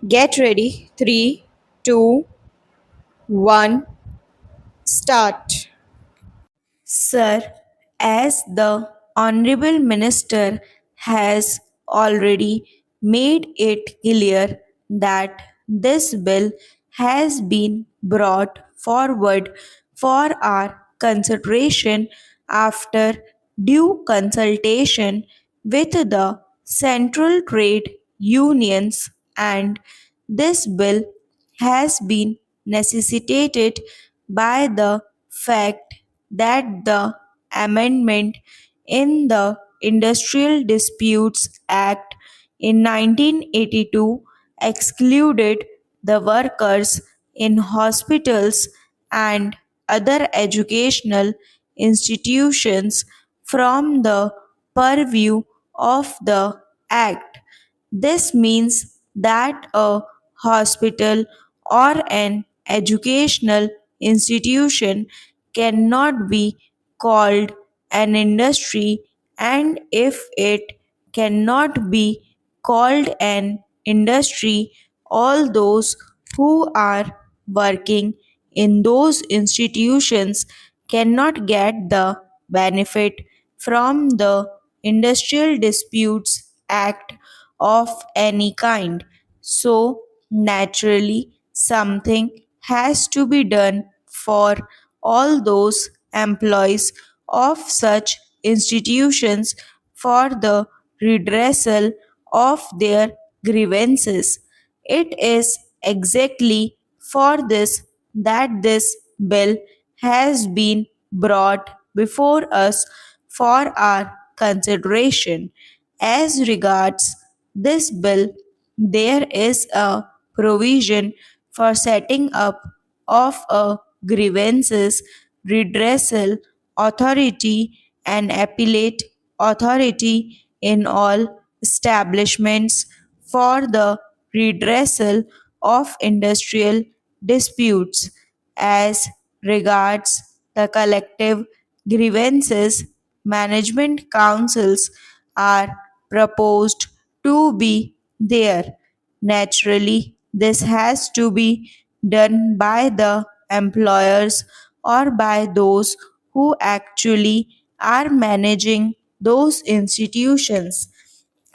Get ready. Three, two, one, start. Sir, as the Honorable Minister has already made it clear that this bill has been brought forward for our consideration after due consultation with the central trade unions, and this bill has been necessitated by the fact that the amendment in the Industrial Disputes Act in 1982 excluded the workers in hospitals and other educational institutions from the purview of the Act. This means that a hospital or an educational institution cannot be called an industry, and if it cannot be called an industry, all those who are working in those institutions cannot get the benefit from the Industrial Disputes Act of any kind. So, naturally, something has to be done for all those employees of such institutions for the redressal of their grievances. It is exactly for this that this bill has been brought before us for our consideration. As regards this bill, there is a provision for setting up of a grievances redressal authority and appellate authority in all establishments for the redressal of industrial disputes. As regards the collective grievances, management councils are proposed to be there. Naturally, this has to be done by the employers or by those who actually are managing those institutions.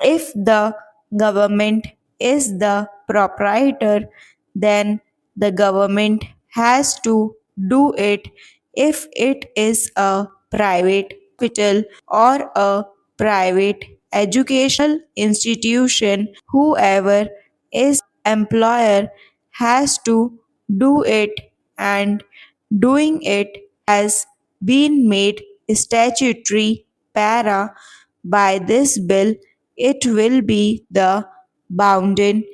If the government is the proprietor, then the government has to do it. If it is a private hospital or a private educational institution, whoever is employer has to do it, and doing it has been made statutory para by this bill. It will be the bounden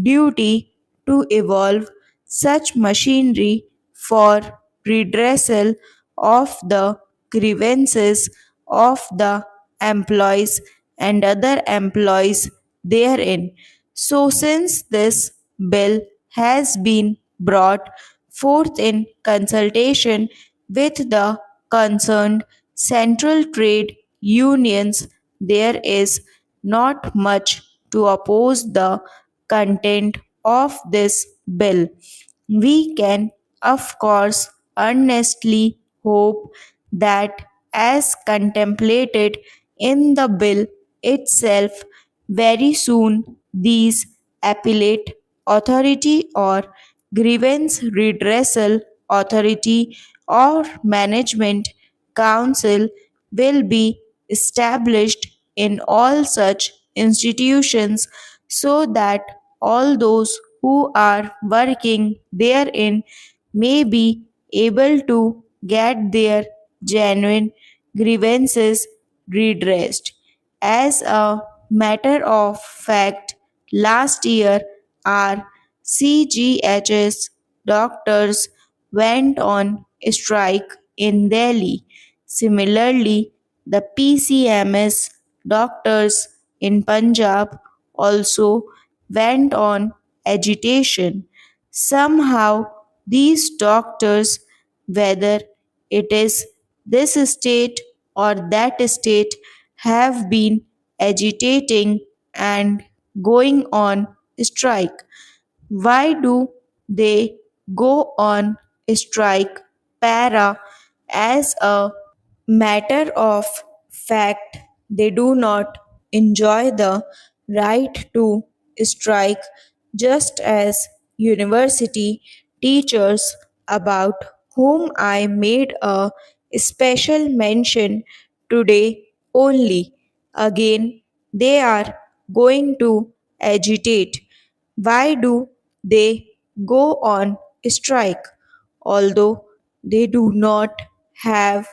duty to evolve such machinery for redressal of the grievances of the employees and other employees therein. So, since this bill has been brought forth in consultation with the concerned central trade unions, there is not much to oppose the content of this bill. We can, of course, earnestly hope that, as contemplated in the bill itself, very soon these appellate authority or grievance redressal authority or management council will be established in all such institutions, so that all those who are working therein may be able to get their genuine grievances redressed. As a matter of fact, last year our CGHS doctors went on strike in Delhi. Similarly, the PCMS doctors in Punjab also went on agitation. Somehow, these doctors, whether it is this state or that state, have been agitating and going on strike. Why do they go on strike? Para as a matter of fact, they do not enjoy the right to strike, just as university teachers, about whom I made a special mention today only. Again, they are going to agitate. Why do they go on strike? Although they do not have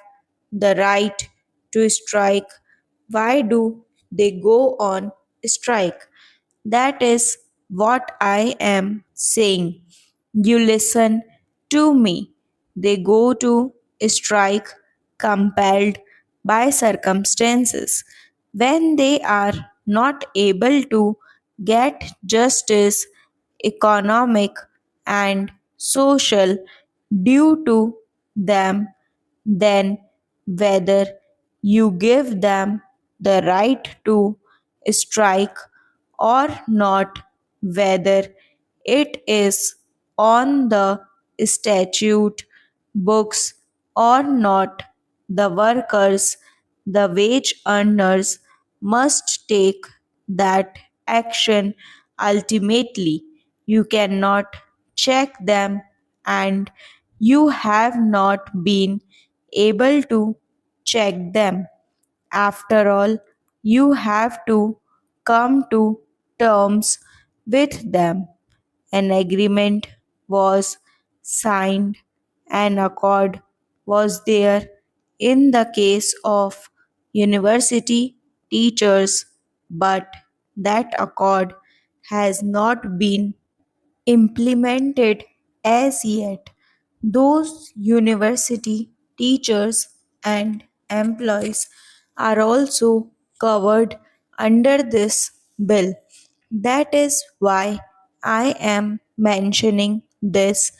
the right to strike, why do they go on strike? That is what I am saying. You listen to me. They go to strike compelled by circumstances when they are not able to get justice, economic and social due to them, then whether you give them the right to strike or not, whether it is on the statute books or not, the workers, the wage earners must take that action ultimately. You cannot check them, and you have not been able to check them. After all, you have to come to terms with them. An agreement was signed, an accord was there in the case of university teachers, but that accord has not been implemented as yet. Those university teachers and employees are also covered under this bill. That is why I am mentioning this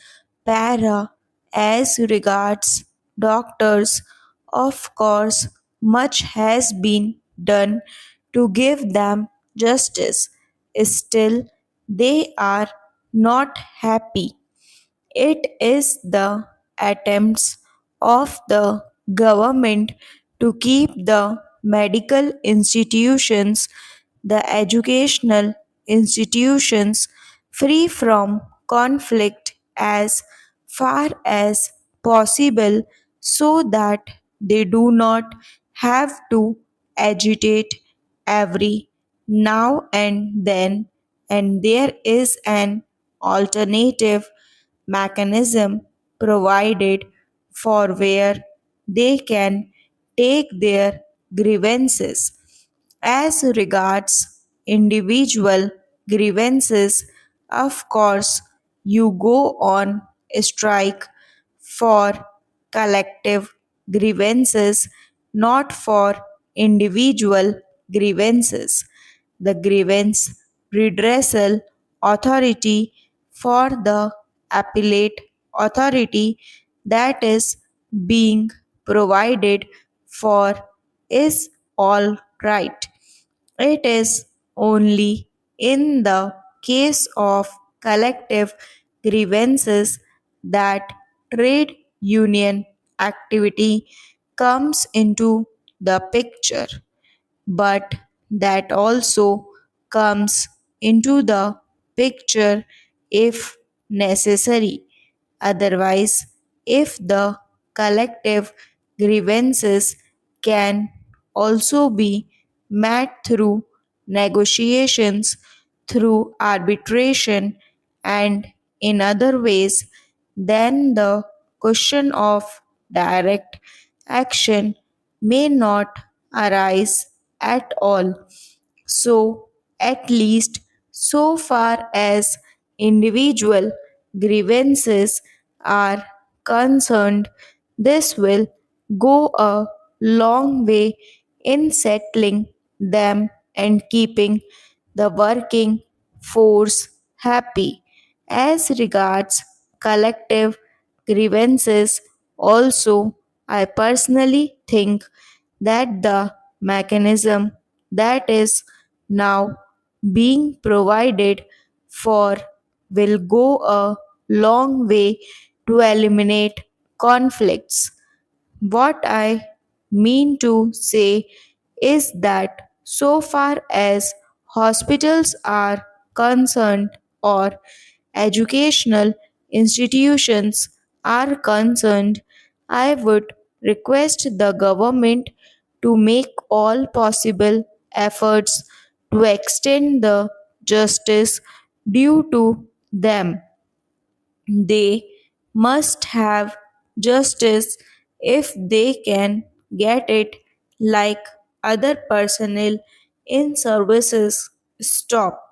para as regards doctors. Of course, much has been done to give them justice. Still, they are not happy. It is the attempts of the government to keep the medical institutions, the educational institutions free from conflict as far as possible so that they do not have to agitate every now and then, and there is an alternative mechanism provided for where they can take their grievances. As regards individual grievances, of course, you go on strike for collective grievances, not for individual grievances. The grievance redressal authority for the appellate authority that is being provided for is all right. It is only in the case of collective grievances that trade union activity comes into the picture, but that also comes into the picture if necessary. Otherwise, if the collective grievances can also be met through negotiations, through arbitration, and in other ways, then the question of direct action may not arise at all. So, at least so far as individual grievances are concerned, this will go a long way in settling them and keeping the working force happy. As regards collective grievances, also, I personally think that the mechanism that is now being provided for will go a long way to eliminate conflicts. What I mean to say is that so far as hospitals are concerned or educational institutions are concerned, I would request the government to make all possible efforts to extend the justice due to them. They must have justice if they can get it, like other personnel in services. Stop.